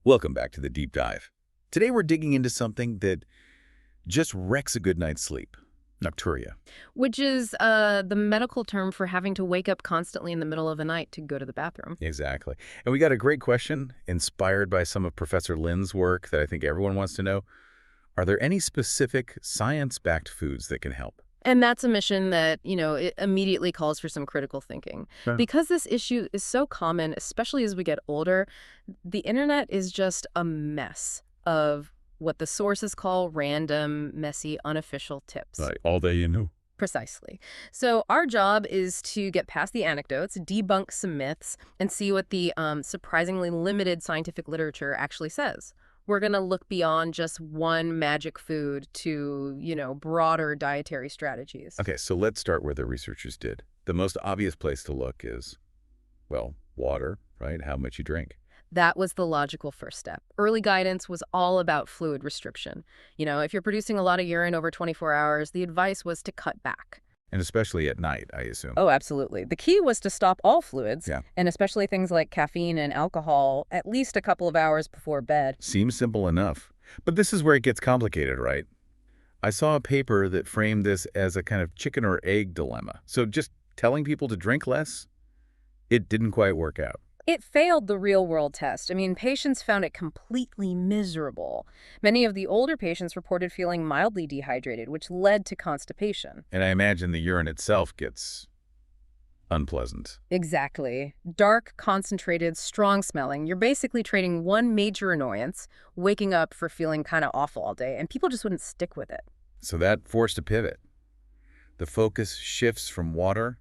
Welcome back to the Deep Dive. Today we're digging into something that just wrecks a good night's sleep. Nocturia. Which is the medical term for having to wake up constantly in the middle of the night to go to the bathroom. Exactly. And we got a great question inspired by some of Professor Lin's work that I think everyone wants to know. Are there any specific science-backed foods that can help? And that's a mission that, it immediately calls for some critical thinking. Yeah. Because this issue is so common, especially as we get older, the internet is just a mess of what the sources call random, messy, unofficial tips. Like all that you know. Precisely. So our job is to get past the anecdotes, debunk some myths, and see what the surprisingly limited scientific literature actually says. We're going to look beyond just one magic food to, broader dietary strategies. Okay, so let's start where the researchers did. The most obvious place to look is, well, water, right? How much you drink. That was the logical first step. Early guidance was all about fluid restriction. If you're producing a lot of urine over 24 hours, the advice was to cut back. And especially at night, I assume. Oh, absolutely. The key was to stop all fluids, Yeah. and especially things like caffeine and alcohol, at least a couple of hours before bed. Seems simple enough. But this is where it gets complicated, right? I saw a paper that framed this as a kind of chicken or egg dilemma. So just telling people to drink less, it didn't quite work out. It failed the real-world test. Patients found it completely miserable. Many of the older patients reported feeling mildly dehydrated, which led to constipation. And I imagine the urine itself gets unpleasant. Exactly. Dark, concentrated, strong-smelling. You're basically trading one major annoyance, waking up for feeling kind of awful all day, and people just wouldn't stick with it. So that forced a pivot. The focus shifts from water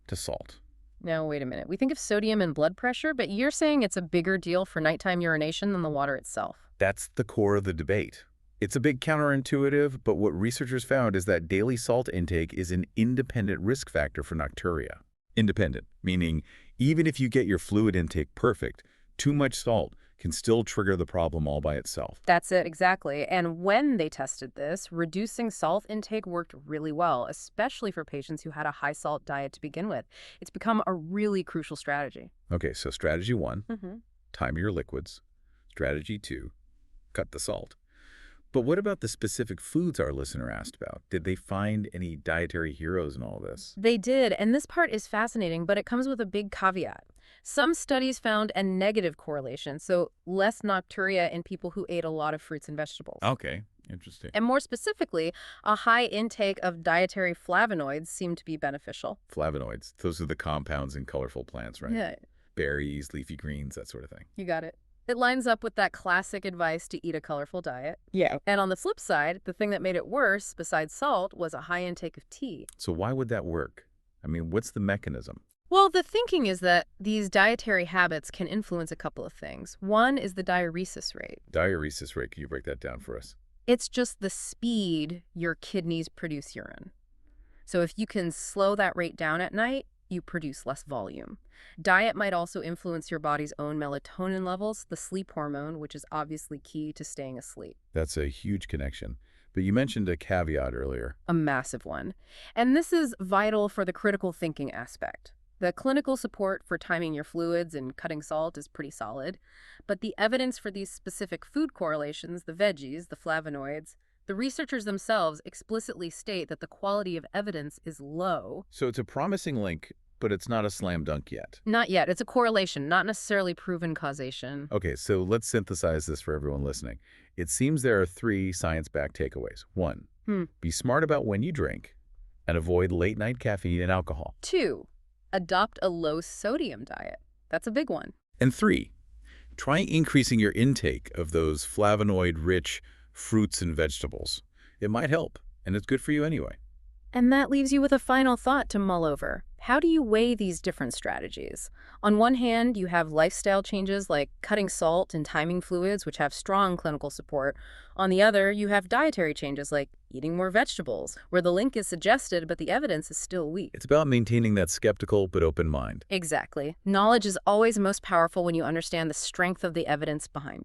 to salt. Now, wait a minute. We think of sodium and blood pressure, but you're saying it's a bigger deal for nighttime urination than the water itself. That's the core of the debate. It's a bit counterintuitive, but what researchers found is that daily salt intake is an independent risk factor for nocturia. Independent, meaning even if you get your fluid intake perfect, too much salt can still trigger the problem all by itself. That's it, exactly. And when they tested this, reducing salt intake worked really well, especially for patients who had a high-salt diet to begin with. It's become a really crucial strategy. Okay, so strategy 1, time your liquids. Strategy 2, cut the salt. But what about the specific foods our listener asked about? Did they find any dietary heroes in all this? They did, and this part is fascinating, but it comes with a big caveat. Some studies found a negative correlation, so less nocturia in people who ate a lot of fruits and vegetables. Okay, interesting. And more specifically, a high intake of dietary flavonoids seemed to be beneficial. Flavonoids, those are the compounds in colorful plants, right? Yeah, Berries, leafy greens, that sort of thing. you got it. It lines up with that classic advice to eat a colorful diet. Yeah. And on the flip side, the thing that made it worse, besides salt, was a high intake of tea. So why would that work? What's the mechanism? Well, the thinking is that these dietary habits can influence a couple of things. One is the diuresis rate. Diuresis rate, can you break that down for us? It's just the speed your kidneys produce urine. So if you can slow that rate down at night, you produce less volume. Diet might also influence your body's own melatonin levels, the sleep hormone, which is obviously key to staying asleep. That's a huge connection. But you mentioned a caveat earlier. A massive one. And this is vital for the critical thinking aspect. The clinical support for timing your fluids and cutting salt is pretty solid, but the evidence for these specific food correlations, the veggies, the flavonoids, the researchers themselves explicitly state that the quality of evidence is low. So it's a promising link, but it's not a slam dunk yet. Not yet. It's a correlation, not necessarily proven causation. Okay, so let's synthesize this for everyone listening. It seems there are 3 science-backed takeaways. 1, be smart about when you drink and avoid late-night caffeine and alcohol. 2, adopt a low-sodium diet. That's a big one. And 3, try increasing your intake of those flavonoid-rich fruits and vegetables. It might help, and it's good for you anyway. And that leaves you with a final thought to mull over. How do you weigh these different strategies? On one hand, you have lifestyle changes like cutting salt and timing fluids, which have strong clinical support. On the other, you have dietary changes like eating more vegetables, where the link is suggested, but the evidence is still weak. It's about maintaining that skeptical but open mind. Exactly. Knowledge is always most powerful when you understand the strength of the evidence behind it.